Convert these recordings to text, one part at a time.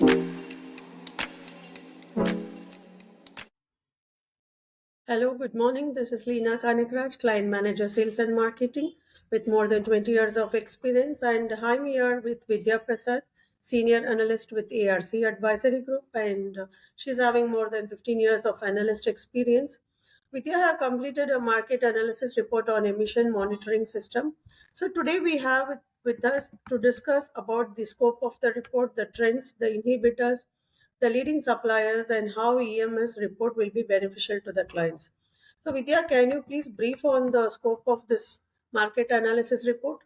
Hello, good morning. This is Leena Kanickaraj, Client Manager, Sales and Marketing, with more than 20 years of experience. And I'm here with Vidya Prasad, Senior Analyst with ARC Advisory Group, and she's having more than 15 years of analyst experience. Vidya have completed a market analysis report on emission monitoring system. So today we have with us to discuss about the scope of the report, the trends, the inhibitors, the leading suppliers, and how EMS report will be beneficial to the clients. So, Vidya, can you please brief on the scope of this market analysis report?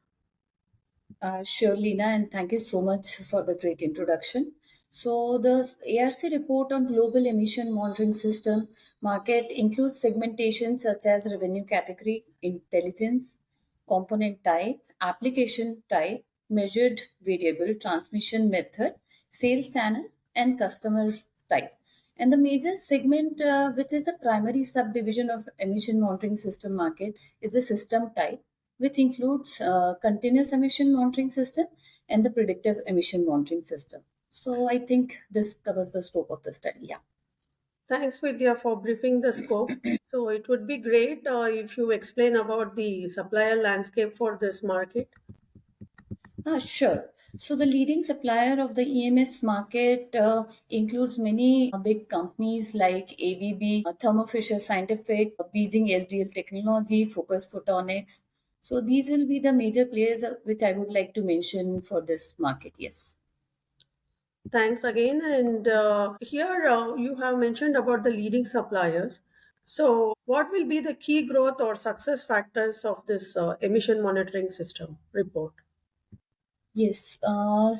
Sure, Leena, and thank you so much for the great introduction. So, the ARC report on global emission monitoring system market includes segmentation such as revenue category, intelligence, component type, application type, measured variable, transmission method, sales channel, and customer type. And the major segment, which is the primary subdivision of emission monitoring system market, is the system type, which includes continuous emission monitoring system and the predictive emission monitoring system. So I think this covers the scope of the study. Yeah. Thanks, Vidya, for briefing the scope. So, it would be great if you explain about the supplier landscape for this market. Sure. So the leading supplier of the EMS market includes many big companies like ABB, Thermo Fisher Scientific, Beijing SDL Technology, Focus Photonics. So these will be the major players which I would like to mention for this market. Yes. Thanks again. And here you have mentioned about the leading suppliers. So, what will be the key growth or success factors of this emission monitoring system report? Yes, uh,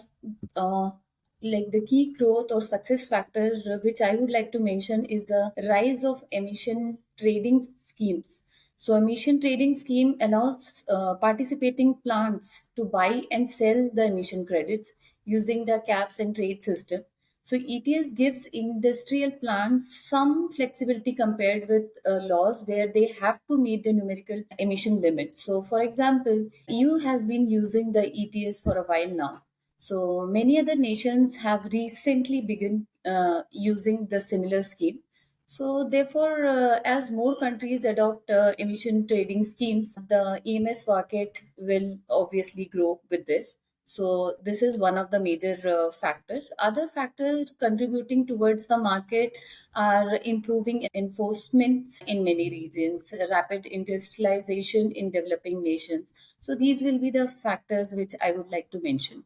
like the key growth or success factors which I would like to mention is the rise of emission trading schemes. So, emission trading scheme allows participating plants to buy and sell the emission credits using the caps and trade system. So, ETS gives industrial plants some flexibility compared with laws where they have to meet the numerical emission limits. So, for example, EU has been using the ETS for a while now. So, many other nations have recently begun using the similar scheme. So, therefore, as more countries adopt emission trading schemes, the EMS market will obviously grow with this. So this is one of the major factors. Other factors contributing towards the market are improving enforcement in many regions, rapid industrialization in developing nations. So these will be the factors which I would like to mention.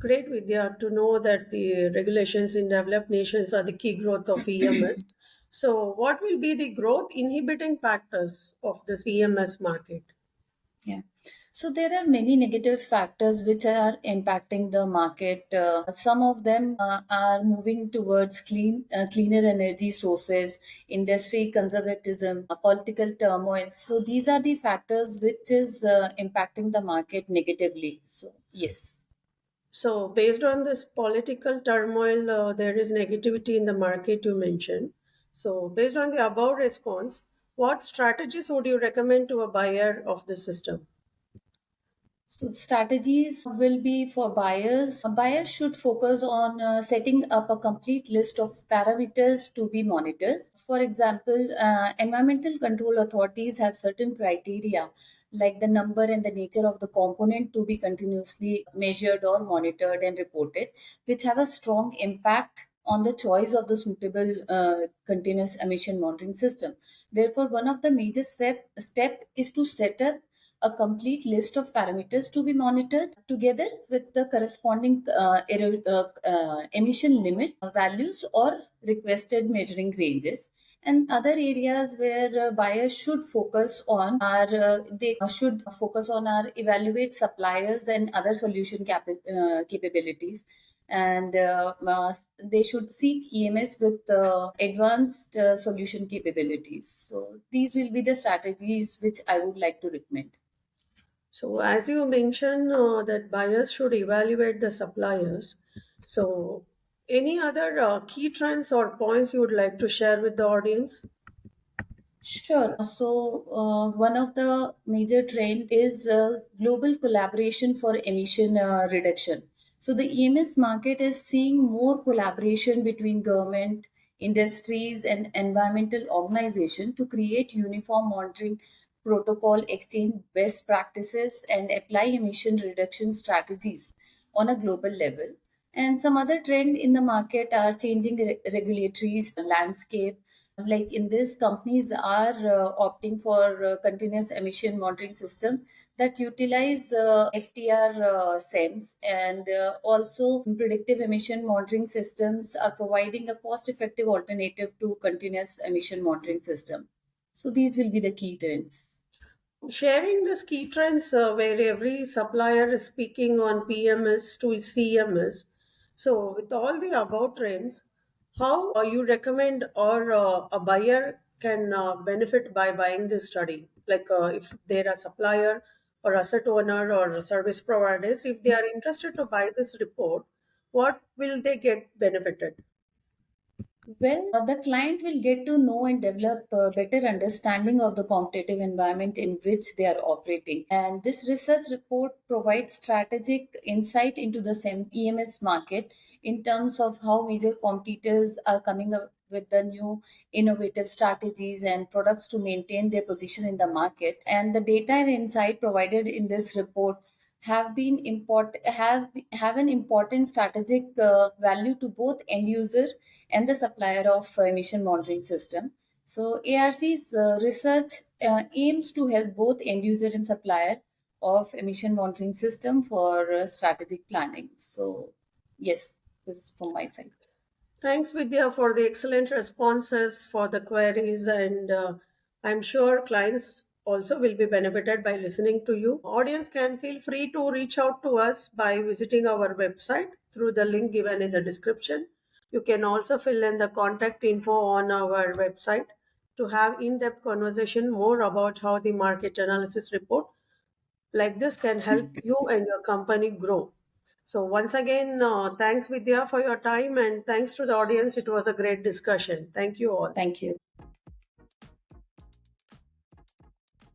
Great, Vidya, to know that the regulations in developed nations are the key growth of EMS. So, what will be the growth inhibiting factors of this EMS market? Yeah. So there are many negative factors which are impacting the market. Some of them are moving towards cleaner energy sources, industry conservatism, political turmoil. So these are the factors which is impacting the market negatively. So yes. So, based on this political turmoil, there is negativity in the market you mentioned. So, based on the above response, what strategies would you recommend to a buyer of the system? So strategies will be for buyers. Buyers should focus on setting up a complete list of parameters to be monitored. For example, environmental control authorities have certain criteria like the number and the nature of the component to be continuously measured or monitored and reported, which have a strong impact on the choice of the suitable continuous emission monitoring system. Therefore, one of the major step is to set up a complete list of parameters to be monitored together with the corresponding emission limit values or requested measuring ranges. And other areas where buyers should focus on are they should focus on are evaluate suppliers and other solution capabilities, and they should seek EMS with advanced solution capabilities. So these will be the strategies which I would like to recommend. So, as you mentioned, that buyers should evaluate the suppliers. So, any other key trends or points you would like to share with the audience? Sure. So, one of the major trend is global collaboration for emission reduction. So the EMS market is seeing more collaboration between government, industries, and environmental organization to create uniform monitoring protocol, exchange best practices, and apply emission reduction strategies on a global level. And some other trend in the market are changing regulatory landscape. Like in this, companies are opting for continuous emission monitoring system that utilize FTR SEMS, and also predictive emission monitoring systems are providing a cost-effective alternative to continuous emission monitoring system. So these will be the key trends. Sharing the key trends where every supplier is speaking on PMS to CMS. So, with all the above trends, how you recommend or a buyer can benefit by buying this study? Like if they're a supplier or asset owner or service providers, if they are interested to buy this report, what will they get benefited? Well, the client will get to know and develop a better understanding of the competitive environment in which they are operating. And this research report provides strategic insight into the EMS market in terms of how major competitors are coming up with the new innovative strategies and products to maintain their position in the market. And the data and insight provided in this report have an important strategic value to both end user and the supplier of emission monitoring system. So ARC's research aims to help both end user and supplier of emission monitoring system for strategic planning. So yes, this is from my side. Thanks, Vidya, for the excellent responses for the queries, and I'm sure clients also will be benefited by listening to you. Audience can feel free to reach out to us by visiting our website through the link given in the description. You can also fill in the contact info on our website to have in-depth conversation more about how the market analysis report like this can help you and your company grow. So, once again, thanks, Vidya, for your time, and thanks to the audience. It was a great discussion. Thank you all. Thank you.